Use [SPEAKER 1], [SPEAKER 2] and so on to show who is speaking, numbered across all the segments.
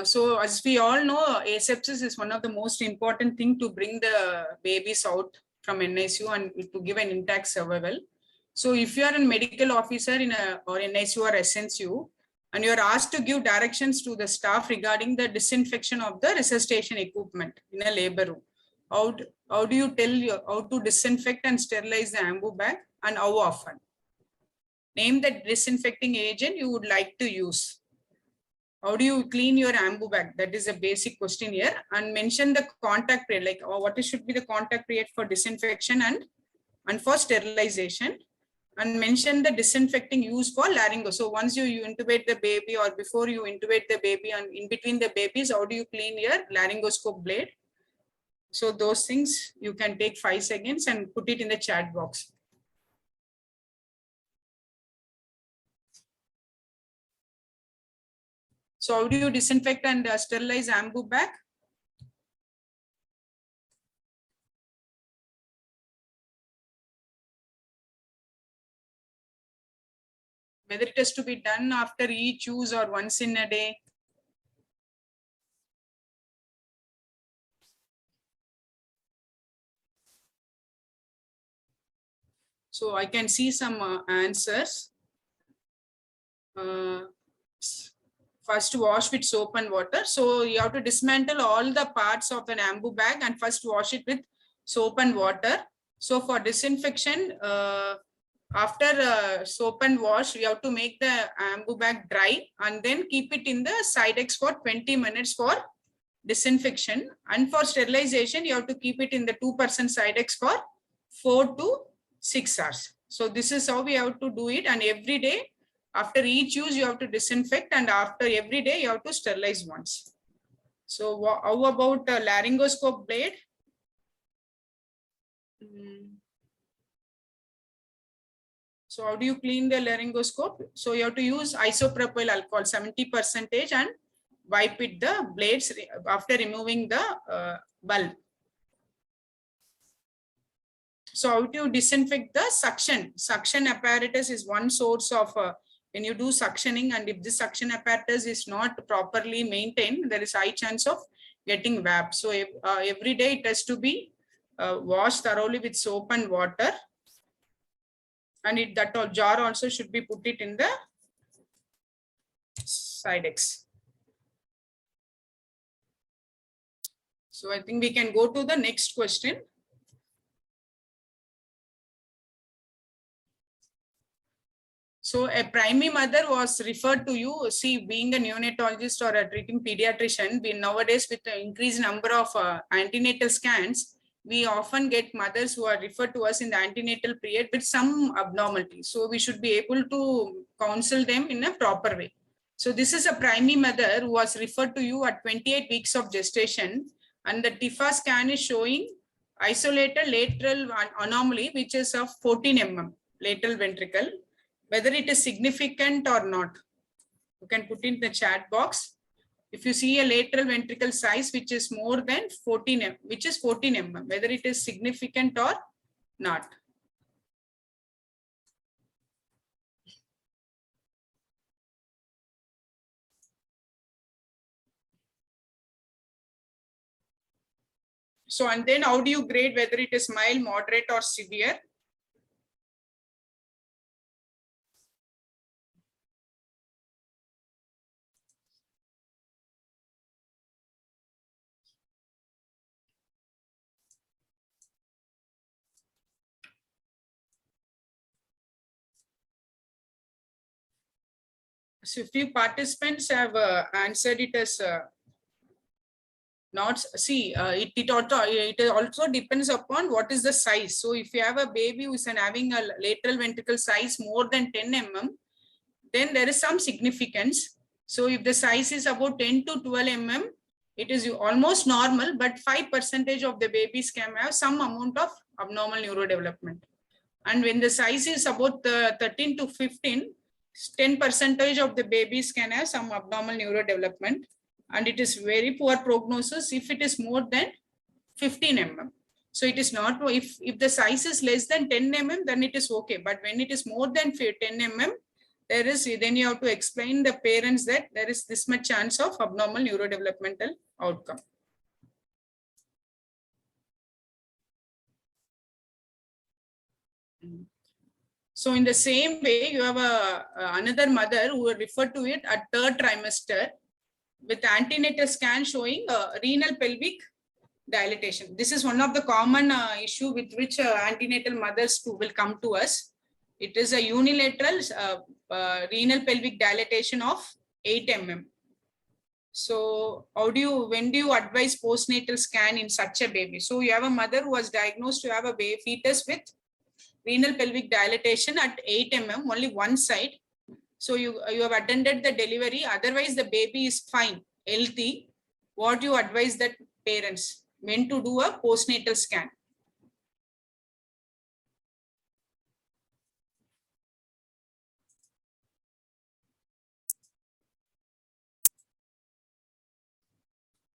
[SPEAKER 1] So as we all know, asepsis is one of the most important thing to bring the babies out from NICU and to give an intact survival. So if you are a medical officer in a or NICU or SNCU, and you are asked to give directions to the staff regarding the disinfection of the resuscitation equipment in a labor room, how do you tell you how to disinfect and sterilize the ambu bag and how often? Name the disinfecting agent you would like to use. How do you clean your ambu bag? That is a basic question here. And mention the contact period, like what should be the contact period for disinfection and for sterilization. And mention the disinfecting used for laryngo. So once you intubate the baby or before you intubate the baby and in between the babies, how do you clean your laryngoscope blade? So those things you can take 5 seconds and put it in the chat box. So how do you disinfect and sterilize ambu bag? Whether it has to be done after each use or once in a day. So I can see some answers. First, wash with soap and water. So you have to dismantle all the parts of an ambu bag and first wash it with soap and water. So for disinfection, after soap and wash, we have to make the ambu bag dry and then keep it in the Sidex for 20 minutes for disinfection. And for sterilization, you have to keep it in the 2% Sidex for 4 to 6 hours. So this is how we have to do it. And every day, after each use, you have to disinfect, and after every day, you have to sterilize once. So how about the laryngoscope blade? So how do you clean the laryngoscope? So you have to use isopropyl alcohol 70% and wipe it the blades after removing the bulb. So how do you disinfect the suction? Suction apparatus is one source of when you do suctioning, and if this suction apparatus is not properly maintained, there is high chance of getting VAP. So every day it has to be washed thoroughly with soap and water. And that jar also should be put it in the Sidex. So I think we can go to the next question. So a primary mother was referred to you. See, being a neonatologist or a treating pediatrician, we nowadays with the increased number of antenatal scans, we often get mothers who are referred to us in the antenatal period with some abnormality. So we should be able to counsel them in a proper way. So this is a primary mother who was referred to you at 28 weeks of gestation, and the TIFA scan is showing isolated lateral anomaly, which is of 14 mm lateral ventricle. Whether it is significant or not, you can put in the chat box. If you see a lateral ventricle size which is more than 14 mm, which is 14 mm, whether it is significant or not. So, and then how do you grade whether it is mild, moderate or severe? So few participants have answered it as not. See, it also depends upon what is the size. So if you have a baby who is having a lateral ventricle size more than 10 mm, then there is some significance. So if the size is about 10 to 12 mm, it is almost normal, but 5% of the babies can have some amount of abnormal neurodevelopment. And when the size is about 13 to 15, 10% of the babies can have some abnormal neurodevelopment, and it is very poor prognosis if it is more than 15 mm. So it is not, if the size is less than 10 mm, then it is okay. But when it is more than 10 mm, then you have to explain the parents that there is this much chance of abnormal neurodevelopmental outcome. So in the same way, you have another mother who will refer to it at third trimester with antenatal scan showing renal pelvic dilatation. This is one of the common issue with which antenatal mothers too will come to us. It is a unilateral renal pelvic dilatation of 8 mm. So when do you advise postnatal scan in such a baby? So you have a mother who was diagnosed to have a fetus with renal pelvic dilatation at 8 mm, only one side. So you have attended the delivery, otherwise the baby is fine, healthy. What do you advise that parents? When to do a postnatal scan?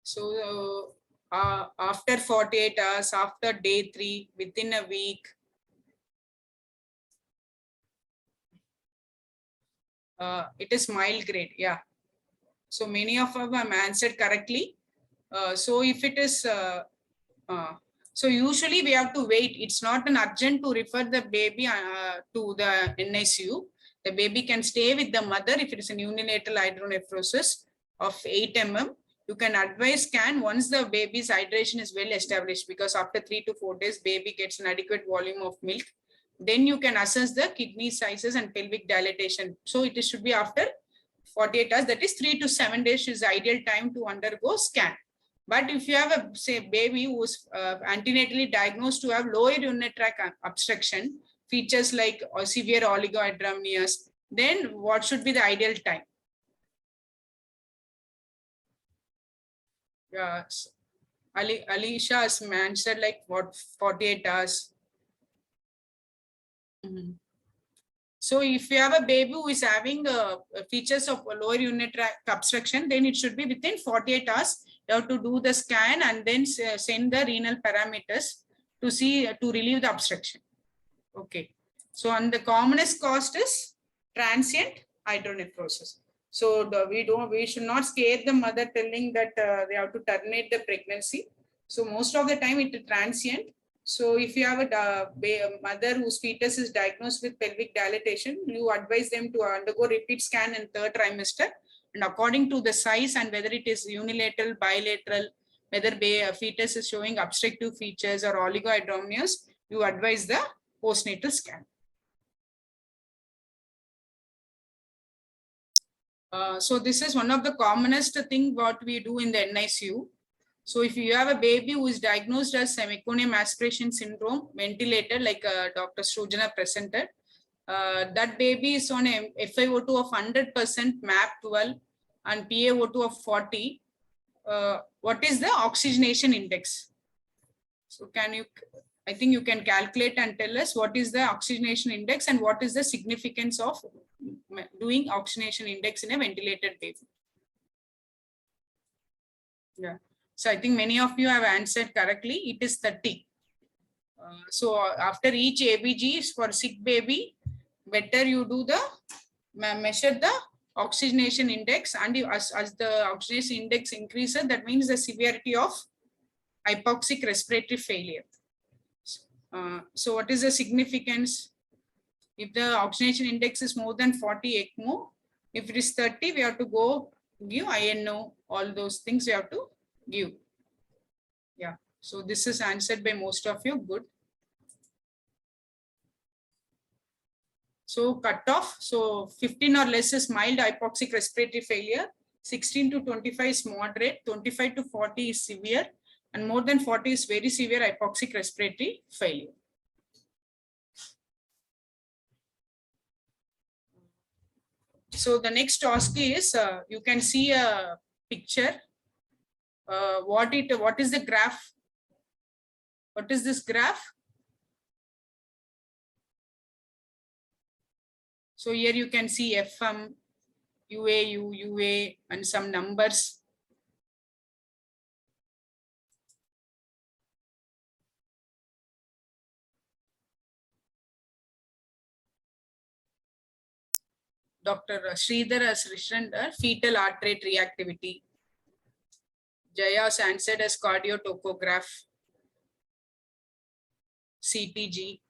[SPEAKER 1] So after 48 hours, after day 3, within a week, it is mild grade. Yeah. So many of them have answered correctly. So if it is, so usually we have to wait. It's not an urgent to refer the baby to the NICU. The baby can stay with the mother if it is a unilateral hydronephrosis of 8 mm. You can advise scan once the baby's hydration is well established, because after 3 to 4 days, baby gets an adequate volume of milk. Then you can assess the kidney sizes and pelvic dilatation. So it should be after 48 hours, that is 3 to 7 days is the ideal time to undergo scan. But if you have a baby who is antenatally diagnosed to have lower urinary tract obstruction, features like severe oligohydramnios, then what should be the ideal time? Alicia has answered like what, 48 hours. So if you have a baby who is having features of lower urinary tract obstruction, then it should be within 48 hours. You have to do the scan and then send the renal parameters to see to relieve the obstruction. Okay. So and the commonest cause is transient hydronephrosis. So we should not scare the mother telling that they have to terminate the pregnancy. So most of the time it is transient. So if you have a mother whose fetus is diagnosed with pelvic dilatation, you advise them to undergo repeat scan in third trimester. And according to the size and whether it is unilateral, bilateral, whether fetus is showing obstructive features or oligohydramnios, you advise the postnatal scan. So this is one of the commonest thing what we do in the NICU. So if you have a baby who is diagnosed as meconium aspiration syndrome, ventilated like Dr. Srujana presented, that baby is on a FiO2 of 100%, MAP12 and PaO2 of 40. What is the oxygenation index? So I think you can calculate and tell us what is the oxygenation index and what is the significance of doing oxygenation index in a ventilated baby. Yeah. So I think many of you have answered correctly. It is 30. So after each ABG for sick baby, better you do the measure the oxygenation index, and as the oxygenation index increases, that means the severity of hypoxic respiratory failure. So what is the significance? If the oxygenation index is more than 40 ECMO, if it is 30, we have to go give INO, all those things we have to give. Yeah, so this is answered by most of you. Good. So cutoff, so 15 or less is mild hypoxic respiratory failure, 16 to 25 is moderate, 25 to 40 is severe, and more than 40 is very severe hypoxic respiratory failure. So the next OSCE is, you can see a picture. What is the graph? What is this graph? So here you can see FM, UAU, UA, and some numbers. Dr. Sridhar has written fetal heart rate reactivity. Jaya's answered as cardiotocograph, CTG.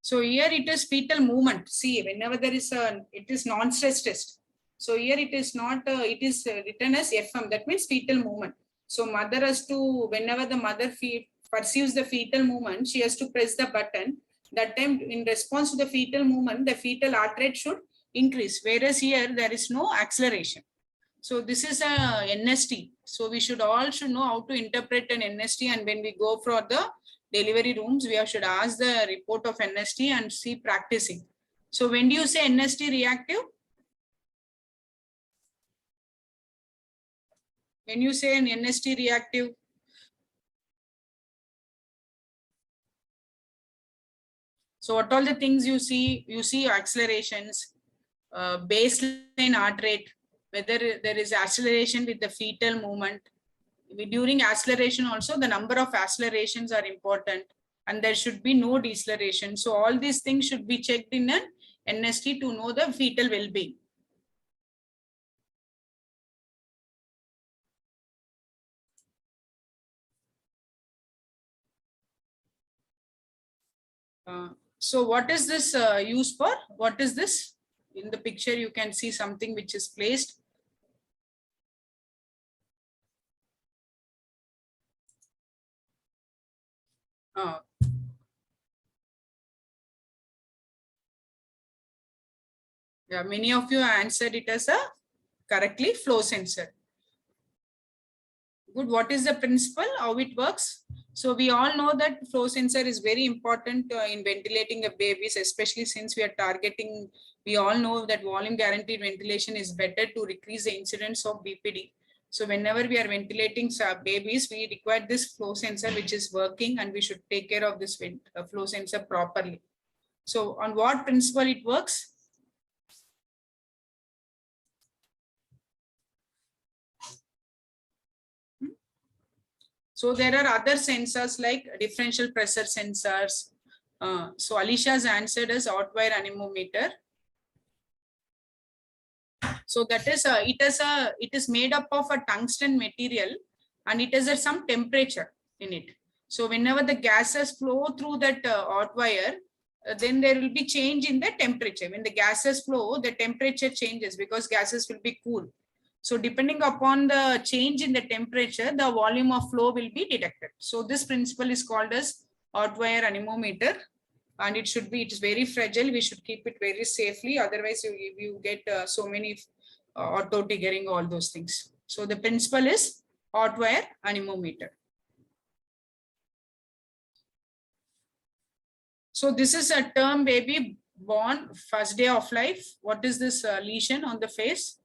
[SPEAKER 1] So here it is fetal movement. See, whenever there is it is non-stress test. So here it is not, it is written as FM. That means fetal movement. So mother has to, whenever the mother perceives the fetal movement, she has to press the button. That time, in response to the fetal movement, the fetal heart rate should increase. Whereas here there is no acceleration. So this is a NST. So we should all know how to interpret an NST, and when we go for the delivery rooms, we should ask the report of NST and see practicing. So when do you say NST reactive? When you say an NST reactive? So what all the things you see? You see accelerations, baseline heart rate, whether there is acceleration with the fetal movement. During acceleration also, the number of accelerations are important, and there should be no deceleration. So all these things should be checked in an NST to know the fetal well-being. So what is this used for? What is this? In the picture, you can see something which is placed. Yeah, many of you answered it as a correctly flow sensor. Good. What is the principle? How it works? So we all know that flow sensor is very important in ventilating a babies, especially since we are targeting. We all know that volume guaranteed ventilation is better to decrease the incidence of BPD. So whenever we are ventilating babies, we require this flow sensor which is working, and we should take care of this flow sensor properly. So on what principle it works? So there are other sensors like differential pressure sensors. So Alicia's answered as outwire anemometer. So that is it is made up of a tungsten material, and it is at some temperature in it. So whenever the gases flow through that hot wire, then there will be change in the temperature. When the gases flow, the temperature changes because gases will be cool. So depending upon the change in the temperature, the volume of flow will be detected. So this principle is called as hot wire anemometer, and it is very fragile. We should keep it very safely. Otherwise, you get so many auto triggering, all those things. So the principle is hot wire anemometer. So this is a term baby born first day of life. What is this lesion on the face?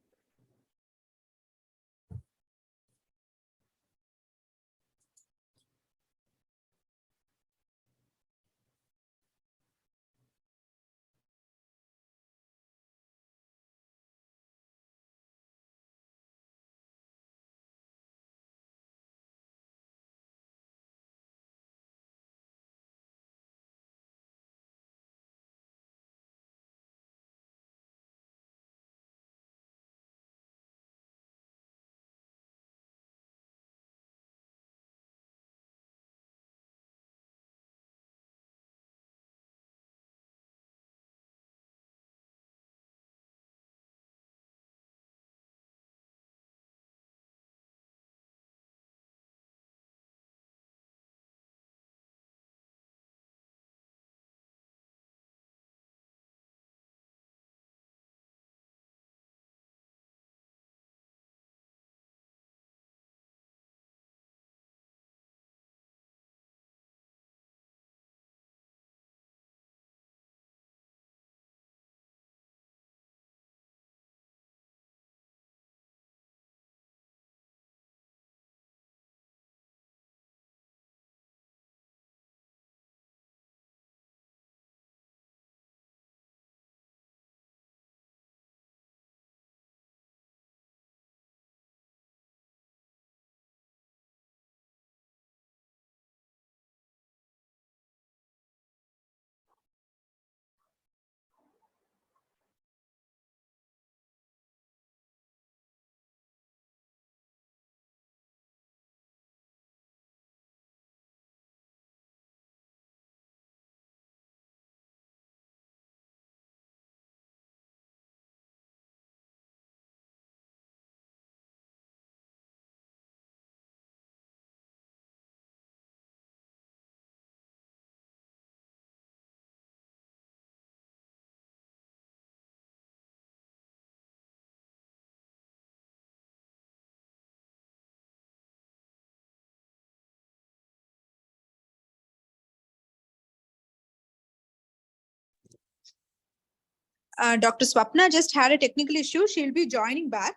[SPEAKER 2] Dr. Swapna just had a technical issue. She'll be joining back.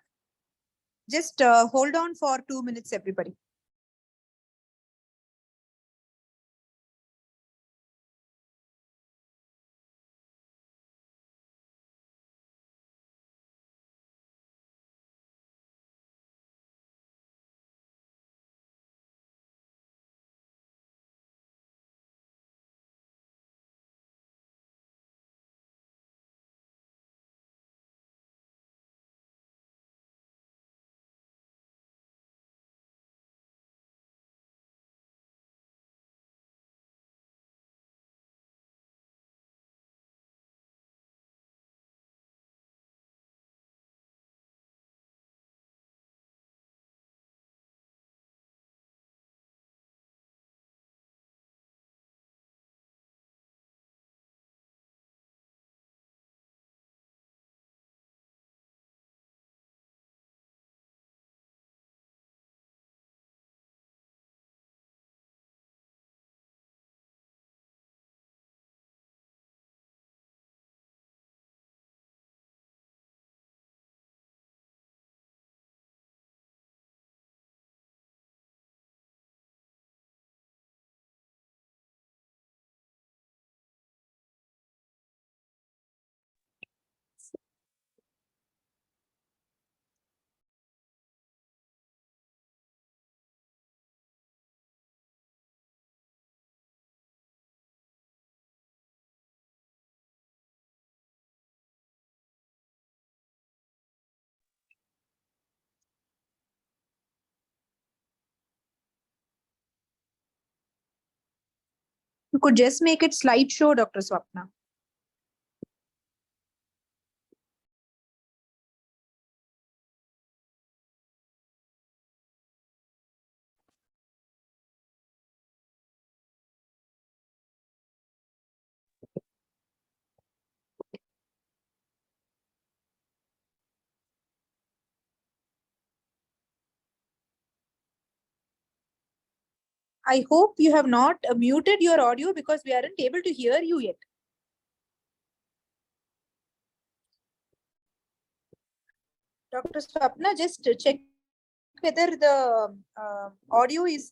[SPEAKER 2] Just hold on for 2 minutes, everybody. You could just make it slideshow, Dr. Swapna. I hope you have not muted your audio because we aren't able to hear you yet. Dr. Swapna, just check whether the audio is.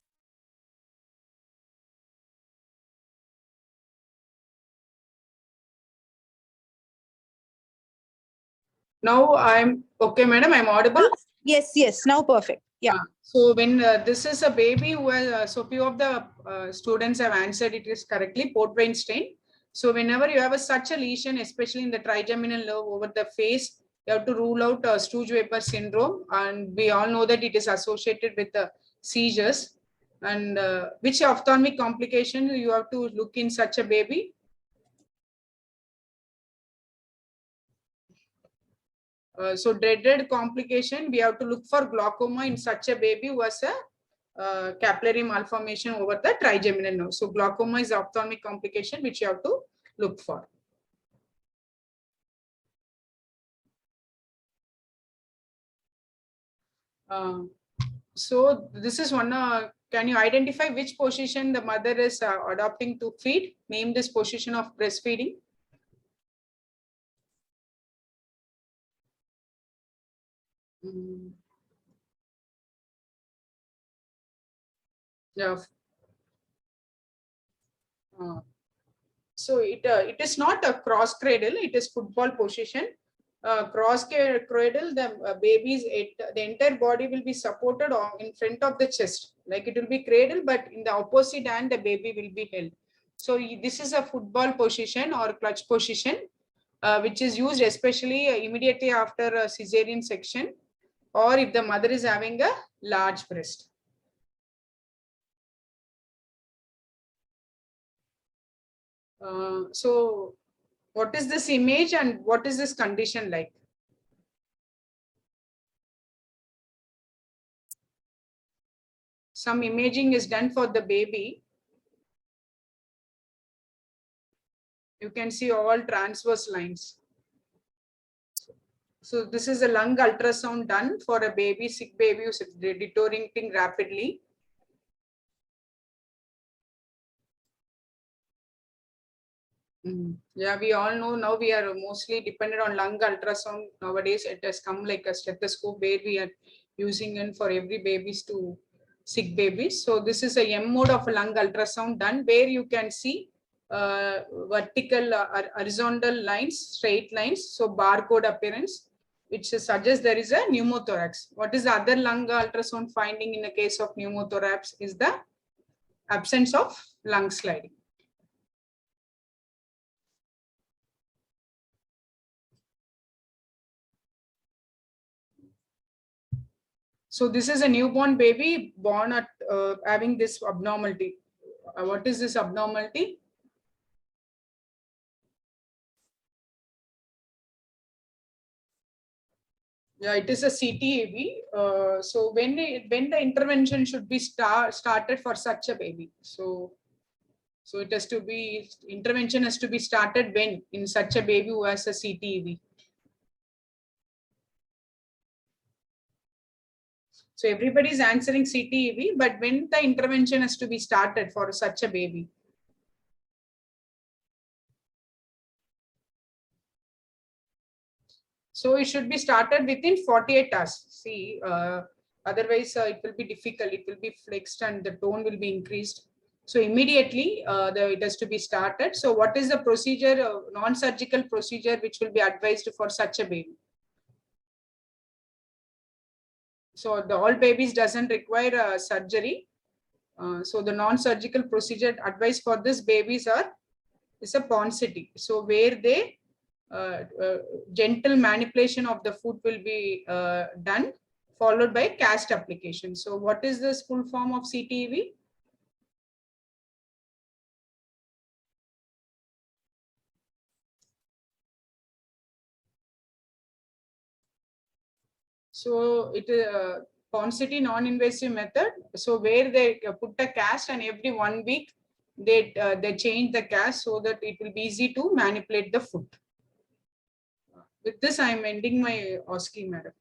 [SPEAKER 1] Now I'm okay, madam. I'm audible.
[SPEAKER 2] Yes. Now perfect. Yeah.
[SPEAKER 1] So when this is a baby who has, so few of the students have answered it is correctly, port vein stain. So whenever you have such a lesion, especially in the trigeminal nerve over the face, you have to rule out Stooge-Weber syndrome, and we all know that it is associated with the seizures. And which ophthalmic complication you have to look in such a baby? So dreaded complication, we have to look for glaucoma in such a baby who has a capillary malformation over the trigeminal nerve. So glaucoma is ophthalmic complication which you have to look for. So this is one, can you identify which position the mother is adopting to feed? Name this position of breastfeeding. Yeah. So it is not a cross cradle, it is football position. Cross cradle, the baby's the entire body will be supported in front of the chest, like it will be cradle, but in the opposite hand the baby will be held. So this is a football position or clutch position, which is used especially immediately after a cesarean section, or if the mother is having a large breast. So what is this image and what is this condition like? Some imaging is done for the baby. You can see all transverse lines. So this is a lung ultrasound done for a baby, sick baby who's deteriorating rapidly. Yeah, we all know now we are mostly dependent on lung ultrasound. Nowadays, it has come like a stethoscope where we are using it for every babies to sick babies. So this is a M mode of a lung ultrasound done where you can see vertical, horizontal lines, straight lines. So barcode appearance, which suggests there is a pneumothorax. What is the other lung ultrasound finding in the case of pneumothorax is the absence of lung sliding. So this is a newborn baby born at having this abnormality. What is this abnormality? Yeah, it is a CTAV. So when the intervention should be started for such a baby? So it has to be, intervention has to be started when in such a baby who has a CTAV. So everybody is answering CTEV, but when the intervention has to be started for such a baby? So it should be started within 48 hours. See, otherwise it will be difficult. It will be flexed and the tone will be increased. So immediately it has to be started. So what is the procedure, non-surgical procedure, which will be advised for such a baby? So the all babies doesn't require surgery. So the non-surgical procedure advised for this babies is a pauncity. So where they gentle manipulation of the foot will be done, followed by cast application. So what is the full form of CTEV? So it is pauncity non-invasive method. So where they put a cast and every 1 week they change the cast so that it will be easy to manipulate the foot. With this, I am ending my OSCE, madam.